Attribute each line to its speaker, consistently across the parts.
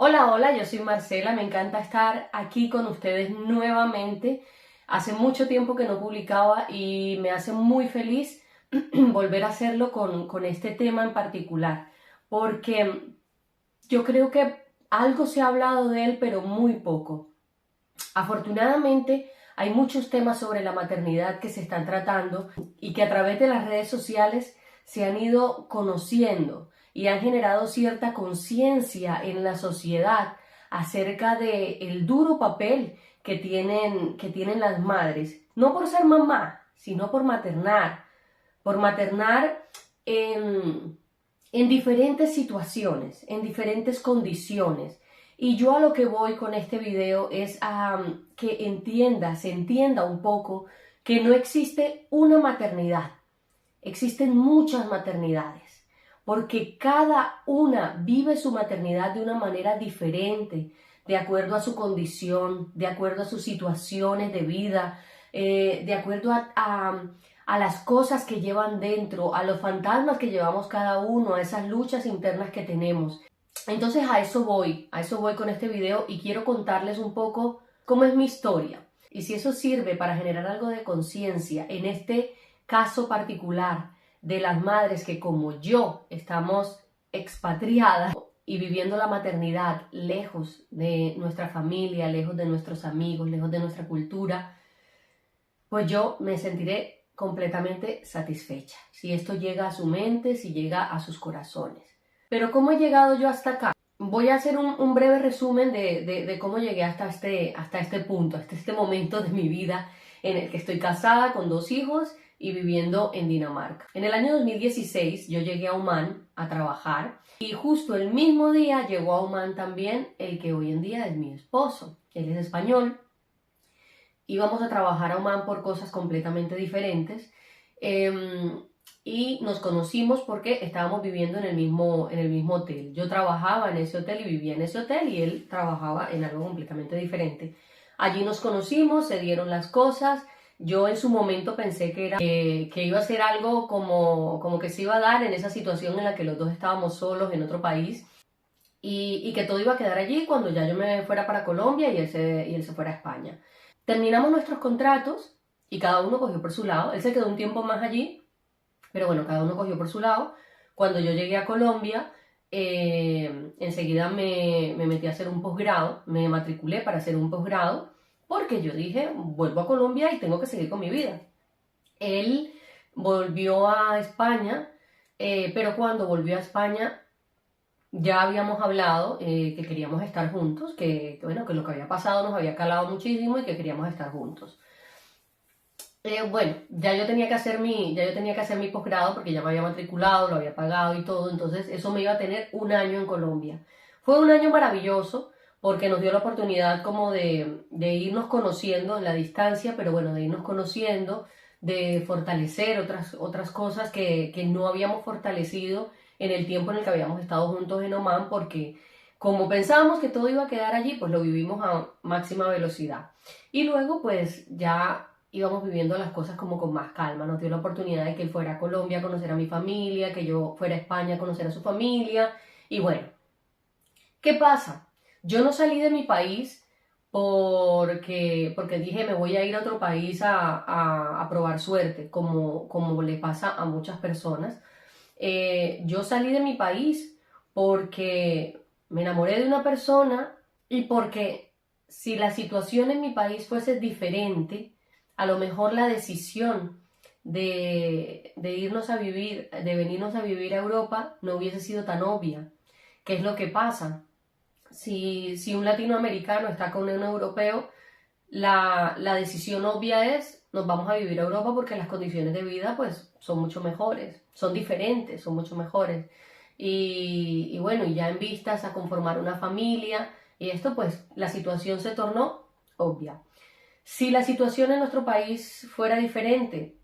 Speaker 1: Hola, hola, yo soy Marcela, me encanta estar aquí con ustedes nuevamente. Hace mucho tiempo que no publicaba y me hace muy feliz volver a hacerlo con este tema en particular, porque yo creo que algo se ha hablado de él, pero muy poco. Afortunadamente, hay muchos temas sobre la maternidad que se están tratando y que a través de las redes sociales se han ido conociendo y han generado cierta conciencia en la sociedad acerca del duro papel que tienen las madres, no por ser mamá, sino por maternar en diferentes situaciones, en diferentes condiciones. Y yo a lo que voy con este video es a que se entienda un poco que no existe una maternidad, existen muchas maternidades, porque cada una vive su maternidad de una manera diferente, de acuerdo a su condición, de acuerdo a sus situaciones de vida, de acuerdo a las cosas que llevan dentro, a los fantasmas que llevamos cada uno, a esas luchas internas que tenemos. Entonces a eso voy con este video y quiero contarles un poco cómo es mi historia. Y si eso sirve para generar algo de conciencia en este caso particular de las madres que como yo estamos expatriadas y viviendo la maternidad lejos de nuestra familia, lejos de nuestros amigos, lejos de nuestra cultura, pues yo me sentiré completamente satisfecha. Si esto llega a su mente, si llega a sus corazones. Pero ¿cómo he llegado yo hasta acá? Voy a hacer un breve resumen de cómo llegué hasta este punto, hasta este momento de mi vida en el que estoy casada con 2 hijos y viviendo en Dinamarca. En el año 2016 yo llegué a Oman a trabajar y justo el mismo día llegó a Oman también el que hoy en día es mi esposo. Él es español. Íbamos a trabajar a Oman por cosas completamente diferentes y nos conocimos porque estábamos viviendo en el mismo hotel. Yo trabajaba en ese hotel y vivía en ese hotel y él trabajaba en algo completamente diferente. Allí nos conocimos, se dieron las cosas. Yo en su momento pensé que iba a ser algo como que se iba a dar en esa situación en la que los dos estábamos solos en otro país y que todo iba a quedar allí cuando ya yo me fuera para Colombia y él se fuera a España. Terminamos nuestros contratos y cada uno cogió por su lado. Él se quedó un tiempo más allí, pero bueno, cada uno cogió por su lado. Cuando yo llegué a Colombia, enseguida me metí a hacer un posgrado, me matriculé para hacer un posgrado, porque yo dije, vuelvo a Colombia y tengo que seguir con mi vida. Él volvió a España, pero cuando volvió a España ya habíamos hablado que queríamos estar juntos, bueno, que lo que había pasado nos había calado muchísimo y que queríamos estar juntos. Bueno, ya yo tenía que hacer mi posgrado porque ya me había matriculado, lo había pagado y todo, entonces eso me iba a tener un año en Colombia. Fue un año maravilloso porque nos dio la oportunidad como de irnos conociendo en la distancia, pero bueno, de irnos conociendo, de fortalecer otras cosas que no habíamos fortalecido en el tiempo en el que habíamos estado juntos en Oman, porque como pensábamos que todo iba a quedar allí, pues lo vivimos a máxima velocidad. Y luego pues ya íbamos viviendo las cosas como con más calma. Nos dio la oportunidad de que él fuera a Colombia a conocer a mi familia, que yo fuera a España a conocer a su familia. Y bueno, ¿qué pasa? Yo no salí de mi país porque dije me voy a ir a otro país a probar suerte, como le pasa a muchas personas. Yo salí de mi país porque me enamoré de una persona y porque si la situación en mi país fuese diferente, a lo mejor la decisión de irnos a vivir, de venirnos a vivir a Europa, no hubiese sido tan obvia. ¿Qué es lo que pasa? Si un latinoamericano está con un europeo, la decisión obvia es nos vamos a vivir a Europa porque las condiciones de vida pues son mucho mejores, son diferentes, son mucho mejores. Y bueno, y ya en vistas a conformar una familia y esto pues la situación se tornó obvia. Si la situación en nuestro país fuera diferente,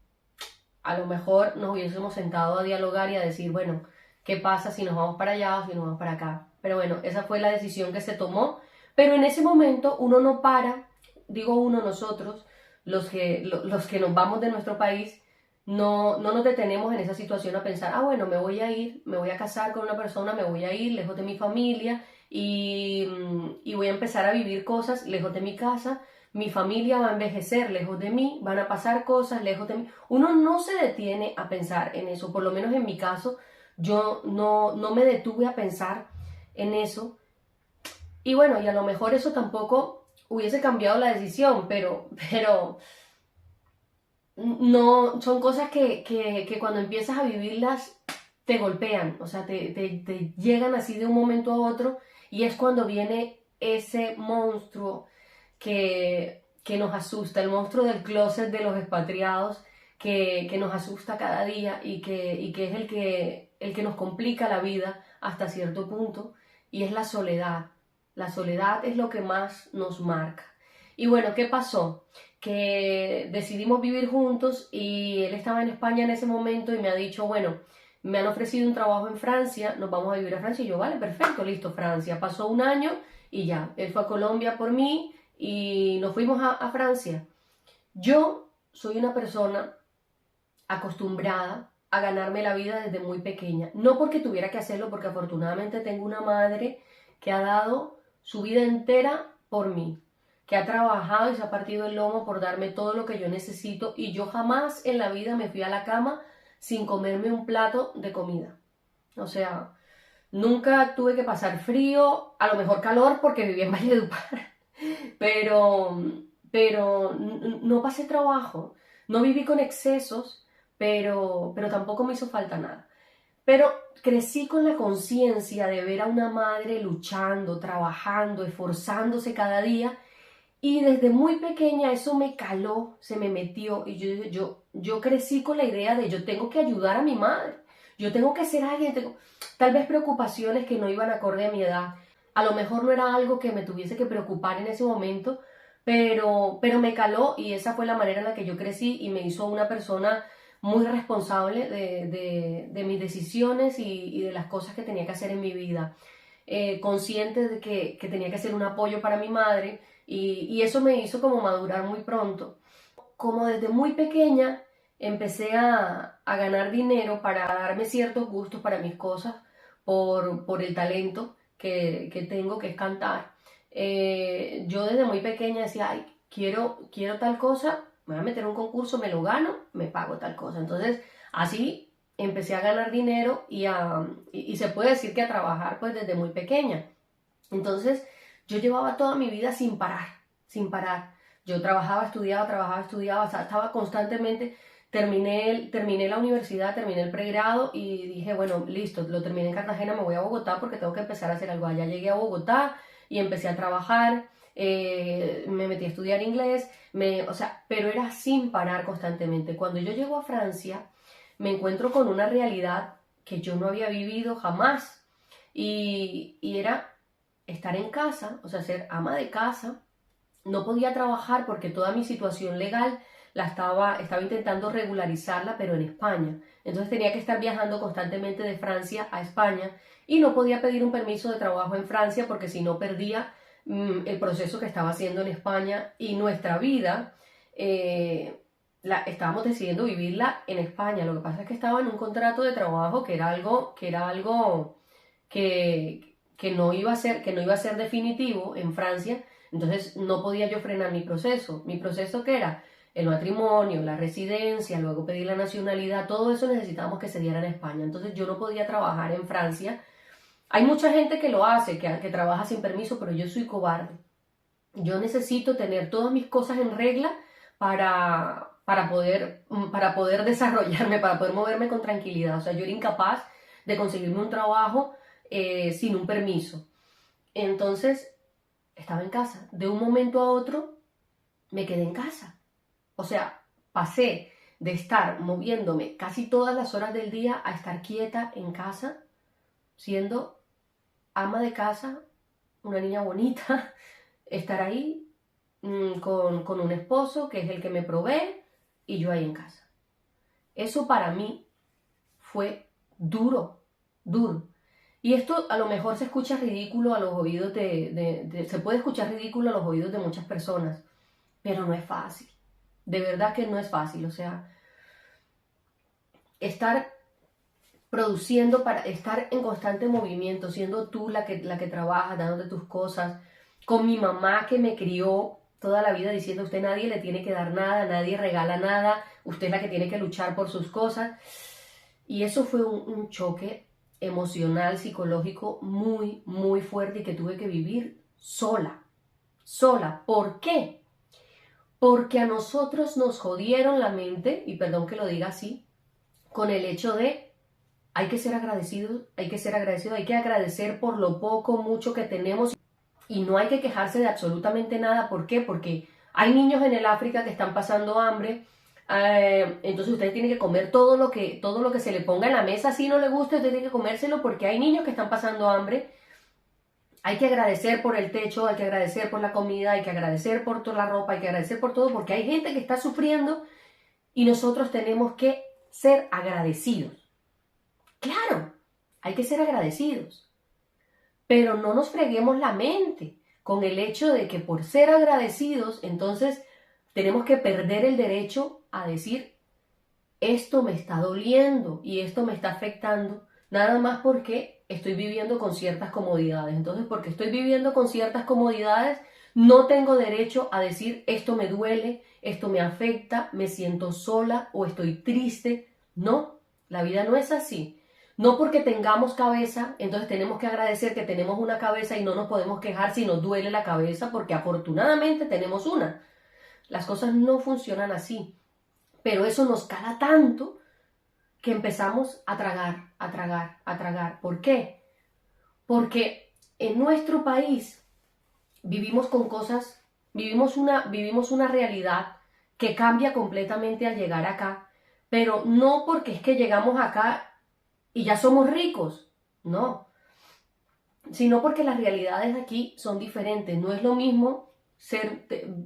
Speaker 1: a lo mejor nos hubiésemos sentado a dialogar y a decir, bueno, ¿qué pasa si nos vamos para allá o si nos vamos para acá? Pero bueno, esa fue la decisión que se tomó. Pero en ese momento uno no para, digo uno, nosotros, los que nos vamos de nuestro país, no nos detenemos en esa situación a pensar, bueno, me voy a ir, me voy a casar con una persona, me voy a ir lejos de mi familia y voy a empezar a vivir cosas lejos de mi casa. Mi familia va a envejecer lejos de mí, van a pasar cosas lejos de mí. Uno no se detiene a pensar en eso, por lo menos en mi caso, yo no me detuve a pensar en eso. Y bueno, y a lo mejor eso tampoco hubiese cambiado la decisión, pero no, son cosas que cuando empiezas a vivirlas te golpean, o sea, te llegan así de un momento a otro y es cuando viene ese monstruo que nos asusta, el monstruo del closet de los expatriados, que nos asusta cada día y que es el que nos complica la vida hasta cierto punto, y es la soledad. La soledad es lo que más nos marca. Y bueno, ¿qué pasó? Que decidimos vivir juntos y él estaba en España en ese momento y me ha dicho, bueno, me han ofrecido un trabajo en Francia, nos vamos a vivir a Francia. Y yo, vale, perfecto, listo, Francia. Pasó un año y ya, él fue a Colombia por mí y nos fuimos a Francia. Yo soy una persona acostumbrada a ganarme la vida desde muy pequeña. No porque tuviera que hacerlo, porque afortunadamente tengo una madre que ha dado su vida entera por mí, que ha trabajado y se ha partido el lomo por darme todo lo que yo necesito, y yo jamás en la vida me fui a la cama sin comerme un plato de comida. O sea, nunca tuve que pasar frío, a lo mejor calor porque vivía en Valledupar, pero, pero no pasé trabajo, no viví con excesos, pero tampoco me hizo falta nada. Pero crecí con la conciencia de ver a una madre luchando, trabajando, esforzándose cada día, y desde muy pequeña eso me caló, se me metió, y yo crecí con la idea de yo tengo que ayudar a mi madre, yo tengo que ser alguien, tal vez preocupaciones que no iban acorde a mi edad. A lo mejor no era algo que me tuviese que preocupar en ese momento, pero me caló, y esa fue la manera en la que yo crecí y me hizo una persona muy responsable de mis decisiones y de las cosas que tenía que hacer en mi vida. Consciente de que tenía que ser un apoyo para mi madre, y eso me hizo como madurar muy pronto. Como desde muy pequeña empecé a ganar dinero para darme ciertos gustos para mis cosas por el talento que tengo, que es cantar. Yo desde muy pequeña decía, ay, quiero tal cosa, me voy a meter en un concurso, me lo gano, me pago tal cosa. Entonces, así empecé a ganar dinero y se puede decir que a trabajar pues desde muy pequeña. Entonces, yo llevaba toda mi vida sin parar, sin parar. Yo trabajaba, estudiaba, o sea, estaba constantemente. Terminé la universidad, terminé el pregrado y dije, bueno, listo, lo terminé en Cartagena, me voy a Bogotá porque tengo que empezar a hacer algo allá. Llegué a Bogotá y empecé a trabajar, me metí a estudiar inglés, o sea, pero era sin parar constantemente. Cuando yo llego a Francia, me encuentro con una realidad que yo no había vivido jamás, y era estar en casa, o sea, ser ama de casa. No podía trabajar porque toda mi situación legal estaba intentando regularizarla, pero en España. Entonces tenía que estar viajando constantemente de Francia a España y no podía pedir un permiso de trabajo en Francia porque si no perdía el proceso que estaba haciendo en España, y nuestra vida estábamos decidiendo vivirla en España. Lo que pasa es que estaba en un contrato de trabajo que no iba a ser definitivo en Francia. Entonces no podía yo frenar mi proceso. Mi proceso, que era el matrimonio, la residencia, luego pedir la nacionalidad, todo eso necesitábamos que se diera en España. Entonces yo no podía trabajar en Francia. Hay mucha gente que lo hace, que trabaja sin permiso, pero yo soy cobarde. Yo necesito tener todas mis cosas en regla para poder desarrollarme, para poder moverme con tranquilidad. O sea, yo era incapaz de conseguirme un trabajo sin un permiso. Entonces, estaba en casa. De un momento a otro, me quedé en casa. O sea, pasé de estar moviéndome casi todas las horas del día a estar quieta en casa, siendo ama de casa, una niña bonita, estar ahí con un esposo que es el que me provee y yo ahí en casa. Eso para mí fue duro, duro. Y esto a lo mejor se escucha ridículo a los oídos se puede escuchar ridículo a los oídos de muchas personas, pero no es fácil. De verdad que no es fácil. O sea, estar produciendo para estar en constante movimiento, siendo tú la que trabaja, dándote tus cosas, con mi mamá que me crió toda la vida diciendo usted nadie le tiene que dar nada, nadie regala nada, usted es la que tiene que luchar por sus cosas. Y eso fue un choque emocional, psicológico muy, muy fuerte y que tuve que vivir sola, sola. ¿Por qué? Porque a nosotros nos jodieron la mente, y perdón que lo diga así, con el hecho de hay que ser agradecidos, hay que ser agradecidos, hay que agradecer por lo poco, mucho que tenemos y no hay que quejarse de absolutamente nada. ¿Por qué? Porque hay niños en el África que están pasando hambre, entonces usted tiene que comer todo lo que se le ponga en la mesa, si no le gusta, usted tiene que comérselo porque hay niños que están pasando hambre. Hay que agradecer por el techo, hay que agradecer por la comida, hay que agradecer por toda la ropa, hay que agradecer por todo porque hay gente que está sufriendo y nosotros tenemos que ser agradecidos. Claro, hay que ser agradecidos, pero no nos freguemos la mente con el hecho de que por ser agradecidos, entonces tenemos que perder el derecho a decir, esto me está doliendo y esto me está afectando, nada más porque estoy viviendo con ciertas comodidades. Entonces, porque estoy viviendo con ciertas comodidades, no tengo derecho a decir, esto me duele, esto me afecta, me siento sola o estoy triste. No, la vida no es así. No porque tengamos cabeza, entonces tenemos que agradecer que tenemos una cabeza y no nos podemos quejar si nos duele la cabeza porque afortunadamente tenemos una. Las cosas no funcionan así, pero eso nos cala tanto que empezamos a tragar, a tragar, a tragar. ¿Por qué? Porque en nuestro país vivimos con cosas, vivimos una realidad que cambia completamente al llegar acá, pero no porque es que llegamos acá y ya somos ricos, no, sino porque las realidades aquí son diferentes. No es lo mismo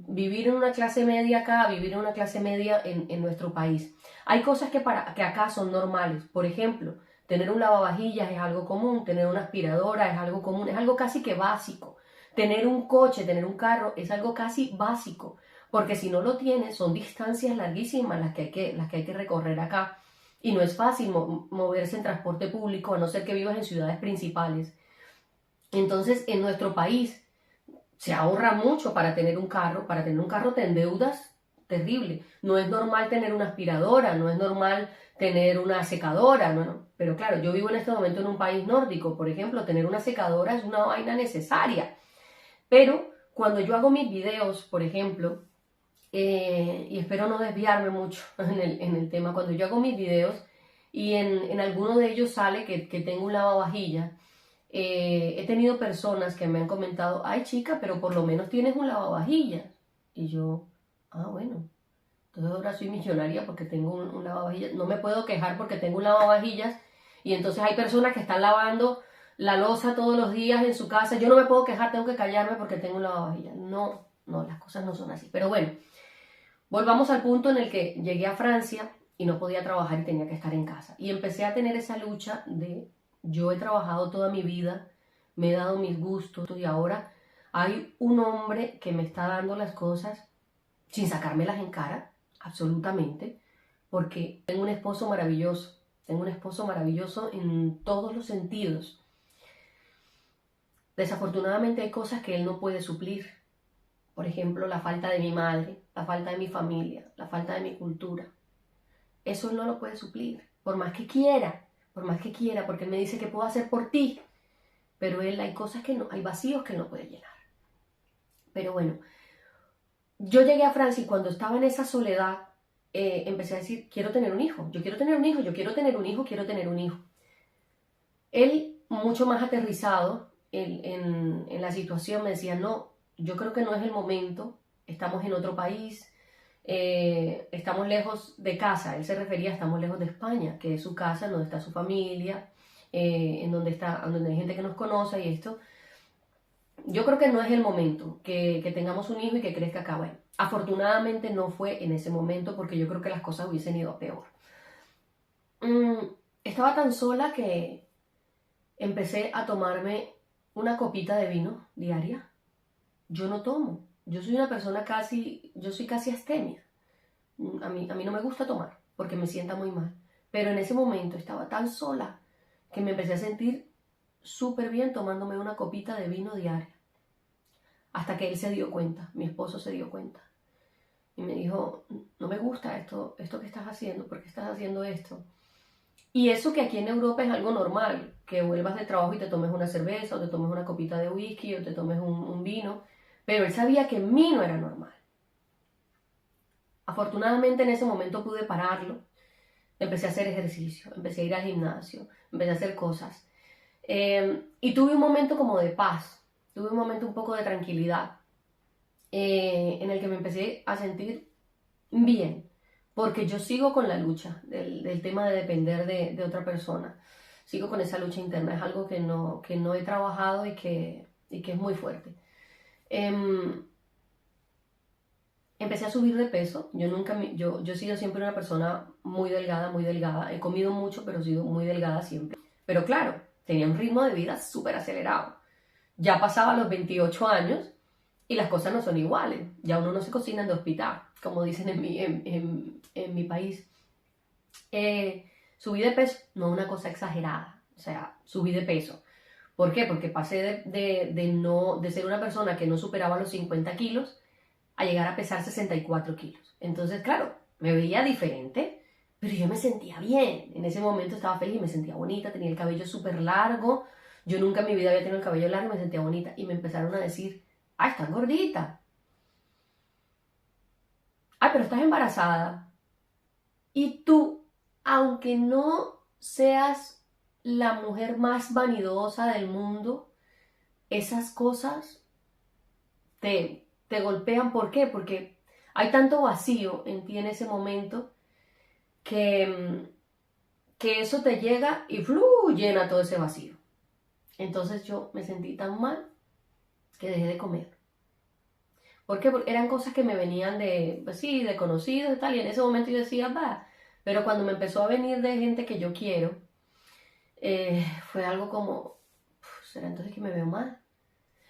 Speaker 1: vivir en una clase media acá a vivir en una clase media en nuestro país. Hay cosas que acá son normales. Por ejemplo, tener un lavavajillas es algo común, tener una aspiradora es algo común, es algo casi que básico. Tener un coche, tener un carro es algo casi básico, porque si no lo tienes son distancias larguísimas las que hay que recorrer acá. Y no es fácil moverse en transporte público, a no ser que vivas en ciudades principales. Entonces, en nuestro país se ahorra mucho para tener un carro te endeudas terrible. No es normal tener una aspiradora, no es normal tener una secadora, no. Pero claro, yo vivo en este momento en un país nórdico, por ejemplo, tener una secadora es una vaina necesaria. Pero cuando yo hago mis videos, por ejemplo, y espero no desviarme mucho en el tema, cuando yo hago mis videos y en alguno de ellos sale que tengo un lavavajillas, he tenido personas que me han comentado, ay chica, pero por lo menos tienes un lavavajillas. Y yo, bueno, entonces ahora soy millonaria porque tengo un lavavajillas. No me puedo quejar porque tengo un lavavajillas. Y entonces hay personas que están lavando la loza todos los días en su casa. Yo no me puedo quejar, tengo que callarme porque tengo un lavavajillas. No, no, las cosas no son así. Pero bueno, volvamos al punto en el que llegué a Francia y no podía trabajar y tenía que estar en casa. Y empecé a tener esa lucha de yo he trabajado toda mi vida, me he dado mis gustos y ahora hay un hombre que me está dando las cosas sin sacármelas en cara, absolutamente, porque tengo un esposo maravilloso en todos los sentidos. Desafortunadamente hay cosas que él no puede suplir. Por ejemplo, la falta de mi madre, la falta de mi familia, la falta de mi cultura. Eso él no lo puede suplir, por más que quiera, porque él me dice que puedo hacer por ti, pero él hay cosas que no, hay vacíos que él no puede llenar. Pero bueno, yo llegué a Francia y cuando estaba en esa soledad, empecé a decir, quiero tener un hijo, yo quiero tener un hijo, yo quiero tener un hijo, quiero tener un hijo. Él, mucho más aterrizado en la situación, me decía, no, yo creo que no es el momento, estamos en otro país, estamos lejos de casa. Él se refería a estamos lejos de España, que es su casa, en donde está su familia, en donde hay gente que nos conoce y esto. Yo creo que no es el momento que tengamos un hijo y que crezca acá. Bueno, afortunadamente no fue en ese momento porque yo creo que las cosas hubiesen ido a peor. Estaba tan sola que empecé a tomarme una copita de vino diaria. Yo no tomo. Yo soy una persona yo soy casi astemia. A mí no me gusta tomar porque me sienta muy mal. Pero en ese momento estaba tan sola que me empecé a sentir súper bien tomándome una copita de vino diaria. Hasta que él se dio cuenta, mi esposo se dio cuenta. Y me dijo, no me gusta esto que estás haciendo, ¿por qué estás haciendo esto? Y eso que aquí en Europa es algo normal, que vuelvas de trabajo y te tomes una cerveza, o te tomes una copita de whisky, o te tomes un vino, pero él sabía que en mí no era normal. Afortunadamente en ese momento pude pararlo, empecé a hacer ejercicio, empecé a ir al gimnasio, empecé a hacer cosas. Y tuve un momento como de paz, tuve un momento un poco de tranquilidad, en el que me empecé a sentir bien, porque yo sigo con la lucha del tema de depender de otra persona, sigo con esa lucha interna, es algo que no he trabajado y que es muy fuerte. Empecé a subir de peso, yo he sido siempre una persona muy delgada, he comido mucho, pero he sido muy delgada siempre. Pero claro, tenía un ritmo de vida súper acelerado. Ya pasaba los 28 años y las cosas no son iguales. Ya uno no se cocina en de hospital, como dicen en mi país. Subí de peso, no una cosa exagerada, o sea, subí de peso. ¿Por qué? Porque pasé de ser una persona que no superaba los 50 kilos a llegar a pesar 64 kilos. Entonces, claro, me veía diferente, pero yo me sentía bien. En ese momento estaba feliz, me sentía bonita, tenía el cabello súper largo. Yo nunca en mi vida había tenido el cabello largo y me sentía bonita. Y me empezaron a decir, ah, estás gordita. Ay, pero estás embarazada. Y tú, aunque no seas la mujer más vanidosa del mundo, esas cosas te golpean. ¿Por qué? Porque hay tanto vacío en ti en ese momento que, que eso te llega y llena todo ese vacío. Entonces yo me sentí tan mal que dejé de comer. ¿Por qué? Porque eran cosas que me venían pues sí, de conocidos y tal, y en ese momento yo decía, va, pero cuando me empezó a venir de gente que yo quiero, fue algo como, ¿será entonces que me veo mal?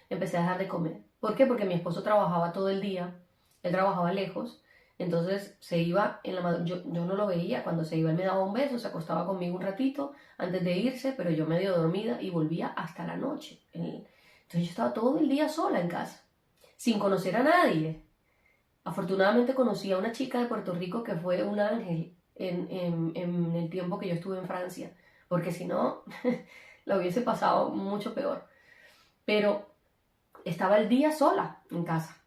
Speaker 1: Empecé a dejar de comer. ¿Por qué? Porque mi esposo trabajaba todo el día, él trabajaba lejos, entonces se iba yo no lo veía, cuando se iba él me daba un beso, se acostaba conmigo un ratito antes de irse, pero yo medio dormida y volvía hasta la noche. Entonces yo estaba todo el día sola en casa, sin conocer a nadie. Afortunadamente conocí a una chica de Puerto Rico que fue un ángel en el tiempo que yo estuve en Francia, porque si no, la hubiese pasado mucho peor. Pero estaba el día sola en casa.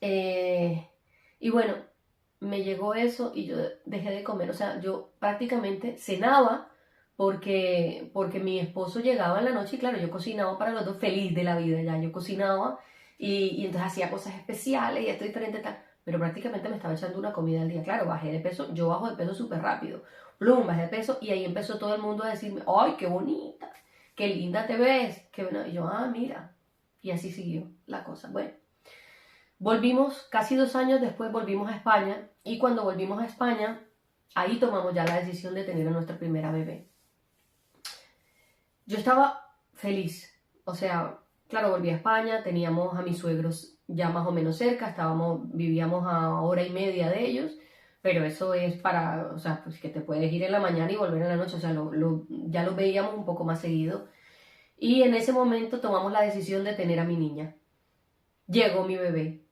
Speaker 1: Y bueno, me llegó eso y yo dejé de comer. O sea, yo prácticamente cenaba porque mi esposo llegaba en la noche y claro, yo cocinaba para los dos, feliz de la vida ya. Yo cocinaba y entonces hacía cosas especiales y esto diferente tal. Pero prácticamente me estaba echando una comida al día. Claro, bajé de peso, yo bajo de peso súper rápido. Plum, bajé de peso y ahí empezó todo el mundo a decirme, ¡ay, qué bonita! ¡Qué linda te ves! Qué bueno. Y yo, ah, mira. Y así siguió la cosa. Bueno, volvimos, casi 2 años después volvimos a España y cuando volvimos a España, ahí tomamos ya la decisión de tener a nuestra primera bebé. Yo estaba feliz, o sea, claro, volví a España, teníamos a mis suegros ya más o menos cerca, vivíamos a hora y media de ellos, pero eso es para, o sea, pues que te puedes ir en la mañana y volver en la noche, o sea, ya lo veíamos un poco más seguido. Y en ese momento tomamos la decisión de tener a mi niña. Llegó mi bebé.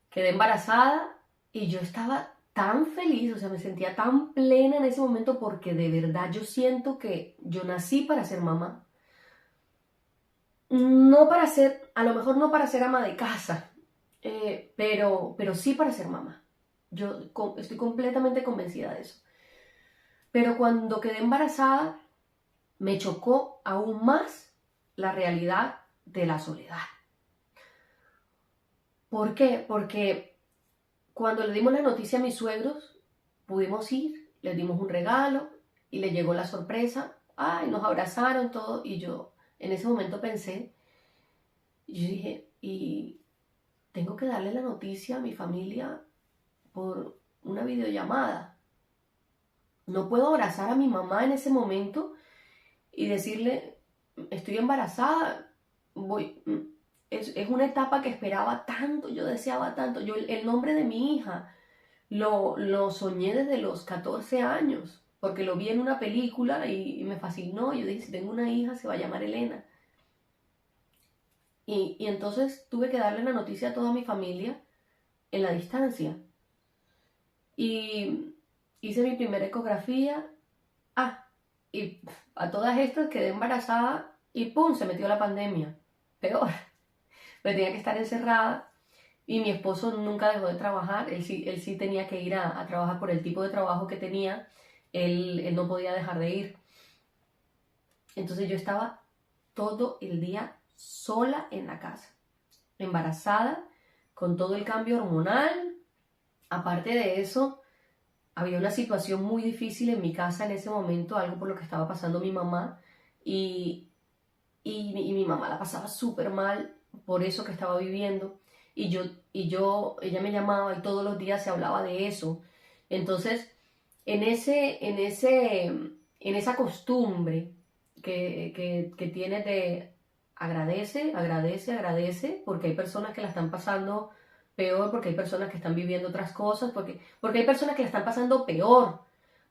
Speaker 1: Quedé embarazada y yo estaba tan feliz, o sea, me sentía tan plena en ese momento porque de verdad yo siento que yo nací para ser mamá. No para ser, a lo mejor no para ser ama de casa, pero sí para ser mamá. Yo estoy completamente convencida de eso. Pero cuando quedé embarazada, me chocó aún más la realidad de la soledad. ¿Por qué? Porque cuando le dimos la noticia a mis suegros, pudimos ir, les dimos un regalo y les llegó la sorpresa. Ay, nos abrazaron todo y yo en ese momento pensé, y yo dije, y tengo que darle la noticia a mi familia por una videollamada. No puedo abrazar a mi mamá en ese momento y decirle, estoy embarazada, es una etapa que esperaba tanto, yo deseaba tanto, el nombre de mi hija lo soñé desde los 14 años, porque lo vi en una película y me fascinó. Yo dije, si tengo una hija, se va a llamar Elena. Y entonces tuve que darle la noticia a toda mi familia en la distancia. Y hice mi primera ecografía. Y a todas estas quedé embarazada y ¡pum! Se metió la pandemia. Peor. Me tenía que estar encerrada y mi esposo nunca dejó de trabajar. Él sí tenía que ir a trabajar por el tipo de trabajo que tenía. Él no podía dejar de ir. Entonces yo estaba todo el día sola en la casa, embarazada, con todo el cambio hormonal. Aparte de eso, había una situación muy difícil en mi casa en ese momento, algo por lo que estaba pasando mi mamá, y, y mi mamá la pasaba súper mal por eso que estaba viviendo, ella me llamaba y todos los días se hablaba de eso. Entonces, en esa costumbre que tienes de agradece, agradece, agradece, porque hay personas que la están pasando peor, porque hay personas que están viviendo otras cosas, porque hay personas que la están pasando peor,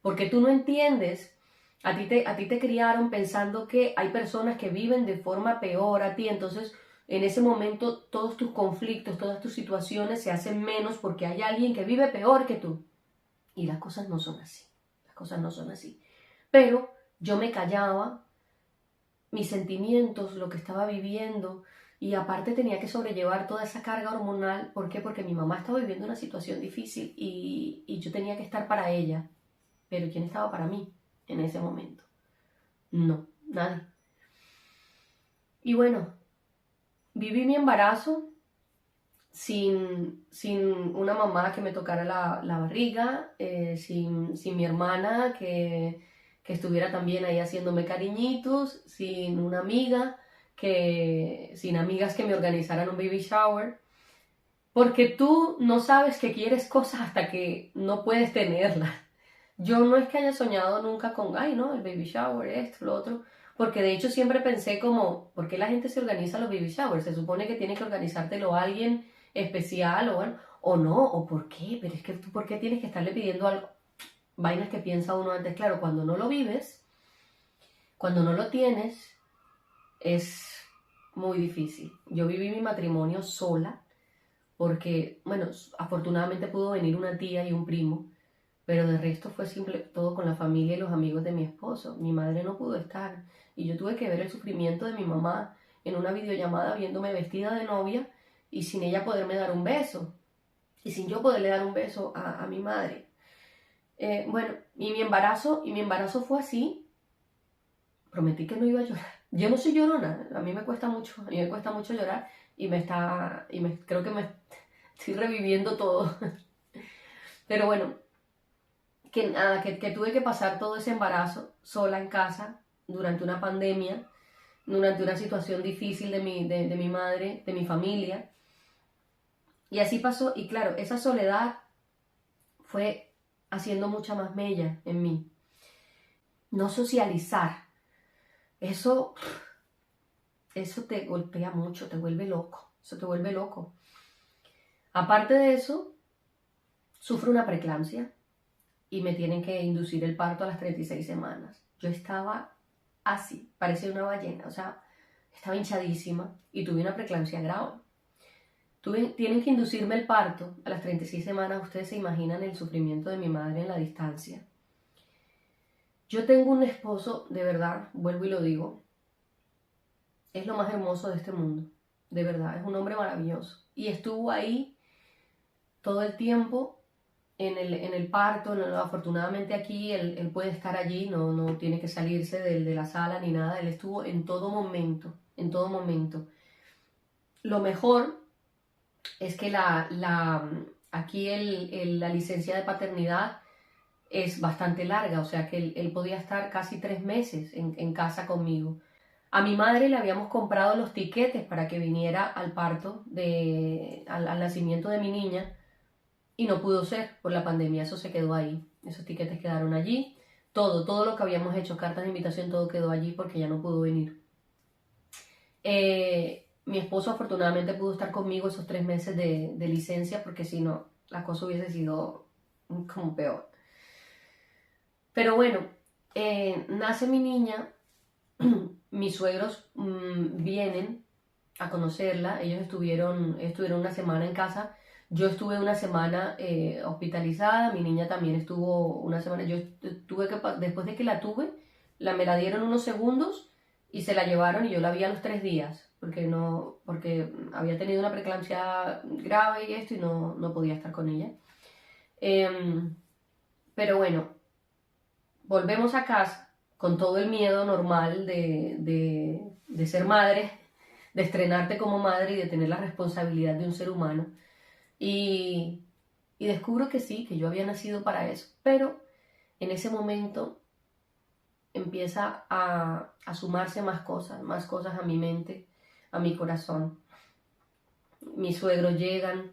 Speaker 1: porque tú no entiendes. A ti te criaron pensando que hay personas que viven de forma peor a ti, entonces en ese momento todos tus conflictos, todas tus situaciones se hacen menos porque hay alguien que vive peor que tú. Y las cosas no son así, las cosas no son así. Pero yo me callaba mis sentimientos, lo que estaba viviendo, y aparte tenía que sobrellevar toda esa carga hormonal. ¿Por qué? Porque mi mamá estaba viviendo una situación difícil y yo tenía que estar para ella. Pero ¿quién estaba para mí en ese momento? No, nadie. Y bueno, viví mi embarazo sin una mamá que me tocara la barriga, sin mi hermana que estuviera también ahí haciéndome cariñitos, sin una amiga, sin amigas que me organizaran un baby shower, porque tú no sabes que quieres cosas hasta que no puedes tenerlas. Yo no es que haya soñado nunca con, ay, no, el baby shower, esto, lo otro, porque de hecho siempre pensé como, ¿por qué la gente se organiza los baby showers? Se supone que tiene que organizártelo a alguien especial o bueno, o no, o por qué, pero es que tú, ¿por qué tienes que estarle pidiendo algo? Vainas que piensa uno antes, claro, cuando no lo vives, cuando no lo tienes, es muy difícil. Yo viví mi matrimonio sola, porque, bueno, afortunadamente pudo venir una tía y un primo, pero de resto fue simple todo con la familia y los amigos de mi esposo. Mi madre no pudo estar y yo tuve que ver el sufrimiento de mi mamá en una videollamada viéndome vestida de novia y sin ella poderme dar un beso y sin yo poderle dar un beso a mi madre. Bueno, y mi embarazo fue así. Prometí que no iba a llorar. Yo no soy llorona, a mí me cuesta mucho llorar creo que me estoy reviviendo todo. Pero bueno, que nada, que tuve que pasar todo ese embarazo sola en casa durante una pandemia, durante una situación difícil de mi madre, de mi familia. Y así pasó, y claro, esa soledad fue haciendo mucha más mella en mí. No socializar, eso, eso te golpea mucho, te vuelve loco, eso te vuelve loco. Aparte de eso, sufro una preeclampsia y me tienen que inducir el parto a las 36 semanas. Yo estaba así, parecía una ballena, o sea, estaba hinchadísima y tuve una preeclampsia grave. Tienen que inducirme el parto a las 36 semanas, ustedes se imaginan el sufrimiento de mi madre en la distancia. Yo tengo un esposo, de verdad, vuelvo y lo digo, es lo más hermoso de este mundo, de verdad, es un hombre maravilloso. Y estuvo ahí todo el tiempo en el parto. Afortunadamente aquí él puede estar allí, no tiene que salirse de la sala ni nada, él estuvo en todo momento, en todo momento. Lo mejor es que aquí la licencia de paternidad es bastante larga, o sea que él podía estar casi 3 meses en casa conmigo. A mi madre le habíamos comprado los tiquetes para que viniera al parto, al nacimiento de mi niña, y no pudo ser por la pandemia, eso se quedó ahí, esos tiquetes quedaron allí, todo lo que habíamos hecho, cartas de invitación, todo quedó allí porque ya no pudo venir. Mi esposo afortunadamente pudo estar conmigo esos 3 meses de licencia, porque si no, la cosa hubiese sido como peor. Pero bueno, nace mi niña, mis suegros vienen a conocerla, ellos estuvieron una semana en casa, yo estuve una semana hospitalizada, mi niña también estuvo una semana, yo tuve que, después de que la tuve, me la dieron unos segundos y se la llevaron y yo la vi a los 3 días, porque había tenido una preeclampsia grave y esto y no podía estar con ella. Pero bueno, volvemos a casa con todo el miedo normal de ser madre, de estrenarte como madre y de tener la responsabilidad de un ser humano. Y descubro que sí, que yo había nacido para eso. Pero en ese momento empieza a sumarse más cosas a mi mente, a mi corazón. Mis suegros llegan,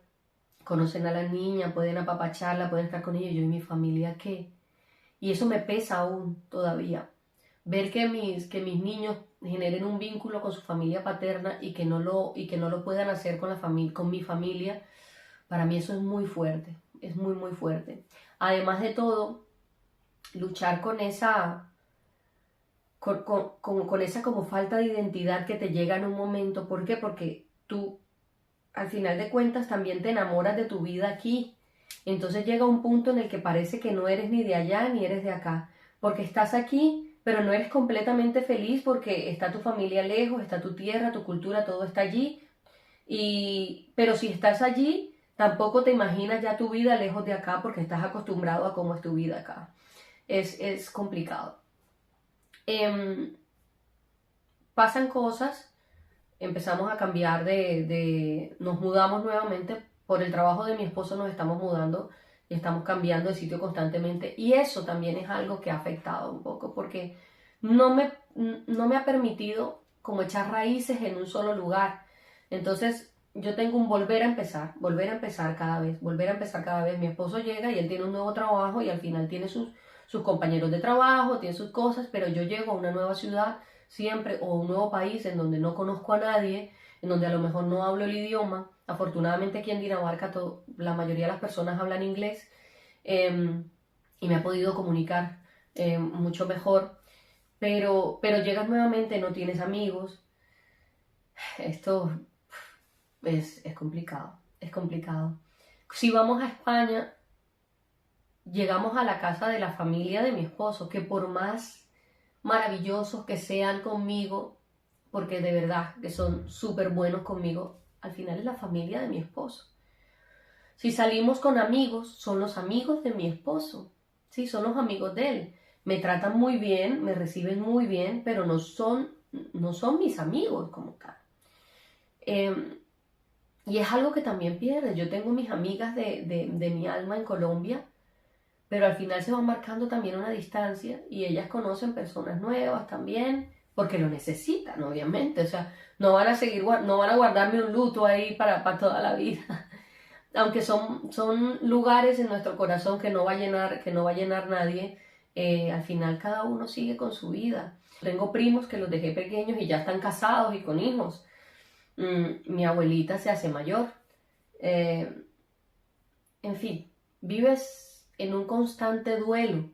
Speaker 1: conocen a la niña, pueden apapacharla, pueden estar con ella. Yo y mi familia, ¿qué? Y eso me pesa aún todavía. Ver que mis niños generen un vínculo con su familia paterna y que no lo puedan hacer con mi familia, para mí eso es muy fuerte, es muy, muy fuerte. Además de todo, luchar con esa como falta de identidad que te llega en un momento. ¿Por qué? Porque tú, al final de cuentas, también te enamoras de tu vida aquí. Entonces llega un punto en el que parece que no eres ni de allá ni eres de acá, porque estás aquí, pero no eres completamente feliz porque está tu familia lejos, está tu tierra, tu cultura, todo está allí. Pero si estás allí, tampoco te imaginas ya tu vida lejos de acá porque estás acostumbrado a cómo es tu vida acá. Es complicado. Pasan cosas, empezamos a cambiar nos mudamos nuevamente, por el trabajo de mi esposo nos estamos mudando y estamos cambiando de sitio constantemente y eso también es algo que ha afectado un poco porque no me ha permitido como echar raíces en un solo lugar. Entonces yo tengo un volver a empezar cada vez, volver a empezar cada vez. Mi esposo llega y él tiene un nuevo trabajo y al final tiene sus compañeros de trabajo, tiene sus cosas, pero yo llego a una nueva ciudad siempre, o un nuevo país en donde no conozco a nadie, en donde a lo mejor no hablo el idioma. Afortunadamente aquí en Dinamarca la mayoría de las personas hablan inglés y me ha podido comunicar mucho mejor, pero llegas nuevamente, no tienes amigos. Esto es complicado, es complicado. Si vamos a España, llegamos a la casa de la familia de mi esposo, que por más maravillosos que sean conmigo, porque de verdad que son súper buenos conmigo, al final es la familia de mi esposo. Si salimos con amigos, son los amigos de mi esposo, sí, son los amigos de él. Me tratan muy bien, me reciben muy bien, pero no son mis amigos como tal. Y es algo que también pierde. Yo tengo mis amigas de mi alma en Colombia, pero al final se van marcando también una distancia y ellas conocen personas nuevas también, porque lo necesitan, obviamente. O sea, no van a guardarme un luto ahí para toda la vida. Aunque son lugares en nuestro corazón que no va a llenar nadie, al final cada uno sigue con su vida. Tengo primos que los dejé pequeños y ya están casados y con hijos. Mi abuelita se hace mayor. En fin, vives en un constante duelo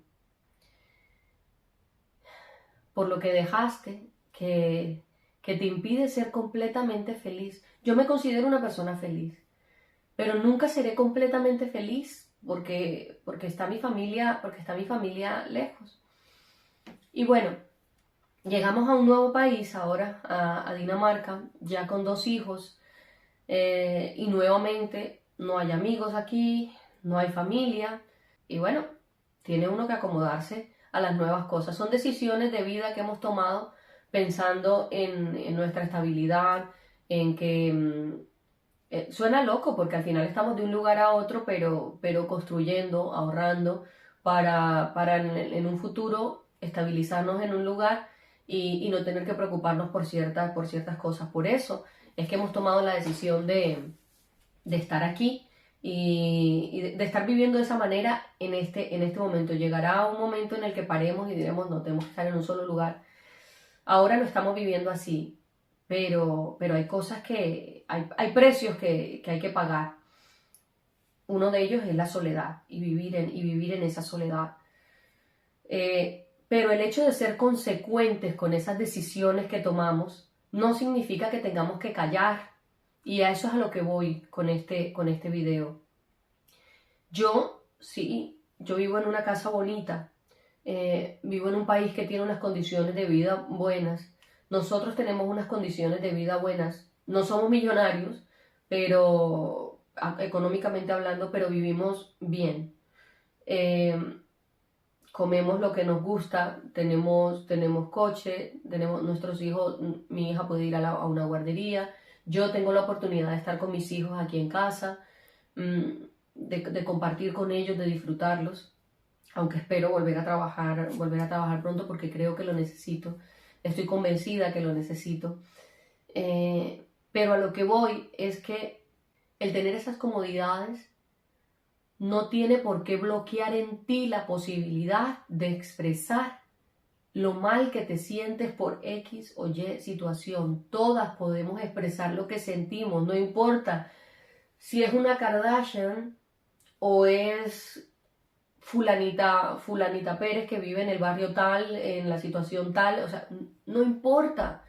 Speaker 1: por lo que dejaste, que te impide ser completamente feliz. Yo me considero una persona feliz, pero nunca seré completamente feliz porque está mi familia lejos. Y bueno, llegamos a un nuevo país ahora, a Dinamarca, ya con 2 hijos, y nuevamente no hay amigos aquí, no hay familia, y bueno, tiene uno que acomodarse a las nuevas cosas. Son decisiones de vida que hemos tomado pensando en nuestra estabilidad, en que suena loco porque al final estamos de un lugar a otro, pero construyendo, ahorrando para en un futuro estabilizarnos en un lugar y no tener que preocuparnos por ciertas cosas. Por eso es que hemos tomado la decisión de estar aquí y de estar viviendo de esa manera en este momento. Llegará un momento en el que paremos y diremos, no, tenemos que estar en un solo lugar. Ahora lo estamos viviendo así, pero hay cosas hay precios que hay que pagar. Uno de ellos es la soledad y vivir en esa soledad. Pero el hecho de ser consecuentes con esas decisiones que tomamos no significa que tengamos que callar. Y a eso es a lo que voy con este video. Yo vivo en una casa bonita, vivo en un país que tiene unas condiciones de vida buenas. Nosotros tenemos unas condiciones de vida buenas. No somos millonarios, pero económicamente hablando, pero vivimos bien. Comemos lo que nos gusta, tenemos coche, tenemos nuestros hijos, mi hija puede ir a una guardería, yo tengo la oportunidad de estar con mis hijos aquí en casa, de compartir con ellos, de disfrutarlos, aunque espero volver a trabajar pronto porque creo que lo necesito, estoy convencida que lo necesito. Pero a lo que voy es que el tener esas comodidades no tiene por qué bloquear en ti la posibilidad de expresar lo mal que te sientes por X o Y situación. Todas podemos expresar lo que sentimos, no importa si es una Kardashian o es fulanita Pérez que vive en el barrio tal, en la situación tal, o sea, no importa,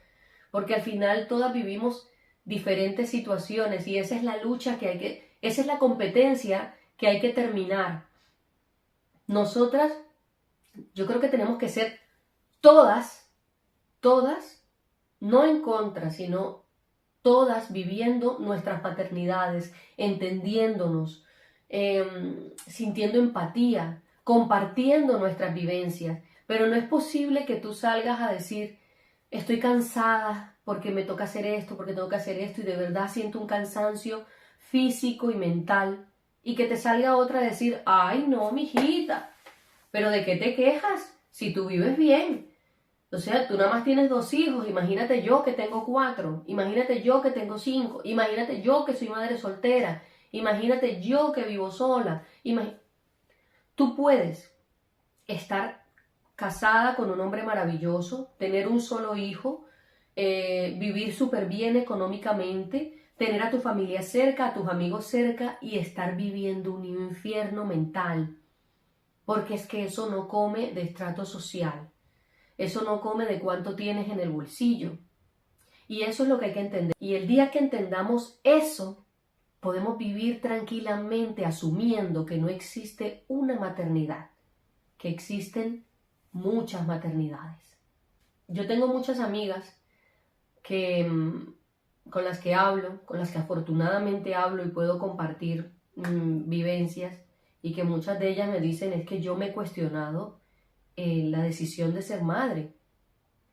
Speaker 1: porque al final todas vivimos diferentes situaciones y esa es la lucha esa es la competencia que hay que terminar. Nosotras, yo creo que tenemos que ser todas, no en contra, sino todas viviendo nuestras paternidades, entendiéndonos, sintiendo empatía, compartiendo nuestras vivencias. Pero no es posible que tú salgas a decir, estoy cansada porque me toca hacer esto, porque tengo que hacer esto, y de verdad siento un cansancio físico y mental, y que te salga otra a decir, ay no, mijita, pero ¿de qué te quejas? Si tú vives bien. O sea, tú nada más tienes 2 hijos, imagínate yo que tengo 4, imagínate yo que tengo 5, imagínate yo que soy madre soltera, imagínate yo que vivo sola. Tú puedes estar casada con un hombre maravilloso, tener un solo hijo, vivir súper bien económicamente, tener a tu familia cerca, a tus amigos cerca y estar viviendo un infierno mental. Porque es que eso no come de estrato social. Eso no come de cuánto tienes en el bolsillo. Y eso es lo que hay que entender. Y el día que entendamos eso, podemos vivir tranquilamente asumiendo que no existe una maternidad, que existen muchas maternidades. Yo tengo muchas amigas con las que hablo, con las que afortunadamente hablo y puedo compartir vivencias, y que muchas de ellas me dicen, es que yo me he cuestionado la decisión de ser madre.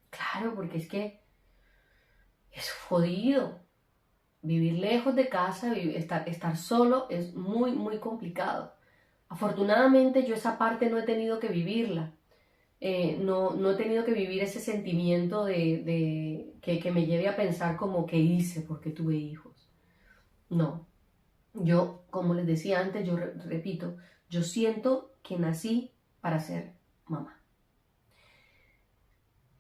Speaker 1: Claro, porque es que es jodido. Vivir lejos de casa, estar solo es muy, muy complicado. Afortunadamente yo esa parte no he tenido que vivirla. No he tenido que vivir ese sentimiento que me lleve a pensar como que hice porque tuve hijos. No. Yo, como les decía antes, yo repito, yo siento que nací para ser mamá.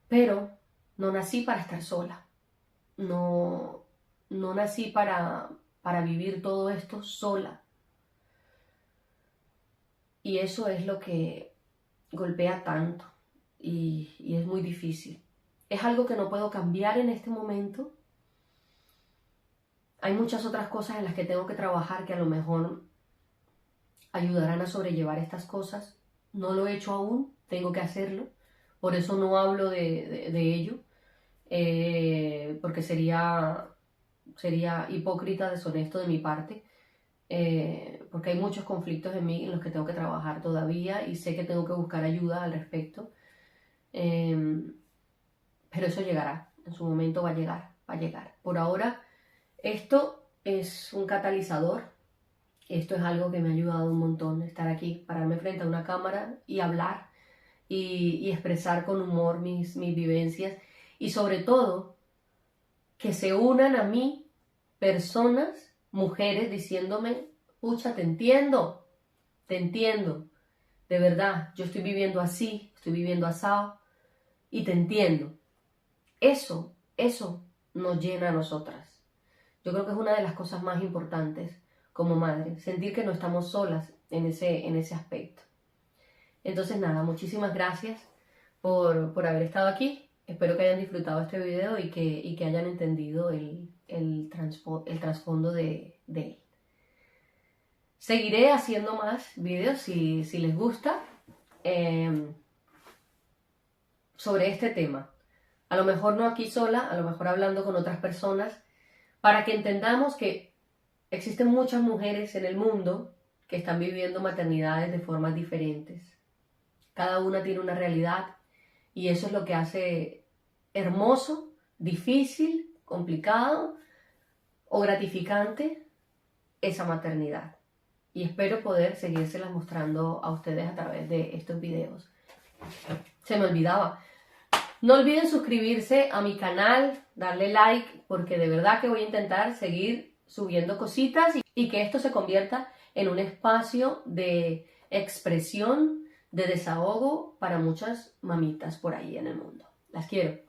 Speaker 1: Pero no nací para estar sola. No nací para vivir todo esto sola. Y eso es lo que golpea tanto y es muy difícil. Es algo que no puedo cambiar en este momento. Hay muchas otras cosas en las que tengo que trabajar que a lo mejor ayudarán a sobrellevar estas cosas. No lo he hecho aún, tengo que hacerlo. Por eso no hablo de ello, porque sería hipócrita, deshonesto de mi parte, porque hay muchos conflictos en mí en los que tengo que trabajar todavía y sé que tengo que buscar ayuda al respecto. Pero eso llegará, en su momento va a llegar. Por ahora, esto es un catalizador. Esto es algo que me ha ayudado un montón, estar aquí, pararme frente a una cámara y hablar y expresar con humor mis vivencias, y sobre todo que se unan a mí personas, mujeres, diciéndome, pucha, te entiendo, de verdad, yo estoy viviendo así, estoy viviendo asado y te entiendo. Eso nos llena a nosotras. Yo creo que es una de las cosas más importantes, como madre, sentir que no estamos solas en ese aspecto. Entonces nada, muchísimas gracias por haber estado aquí. Espero que hayan disfrutado este video y que hayan entendido el trasfondo de él. Seguiré haciendo más videos si les gusta sobre este tema. A lo mejor no aquí sola, a lo mejor hablando con otras personas, para que entendamos que existen muchas mujeres en el mundo que están viviendo maternidades de formas diferentes. Cada una tiene una realidad y eso es lo que hace hermoso, difícil, complicado o gratificante esa maternidad. Y espero poder seguírselas mostrando a ustedes a través de estos videos. Se me olvidaba. No olviden suscribirse a mi canal, darle like, porque de verdad que voy a intentar seguir subiendo cositas y que esto se convierta en un espacio de expresión, de desahogo para muchas mamitas por ahí en el mundo. Las quiero.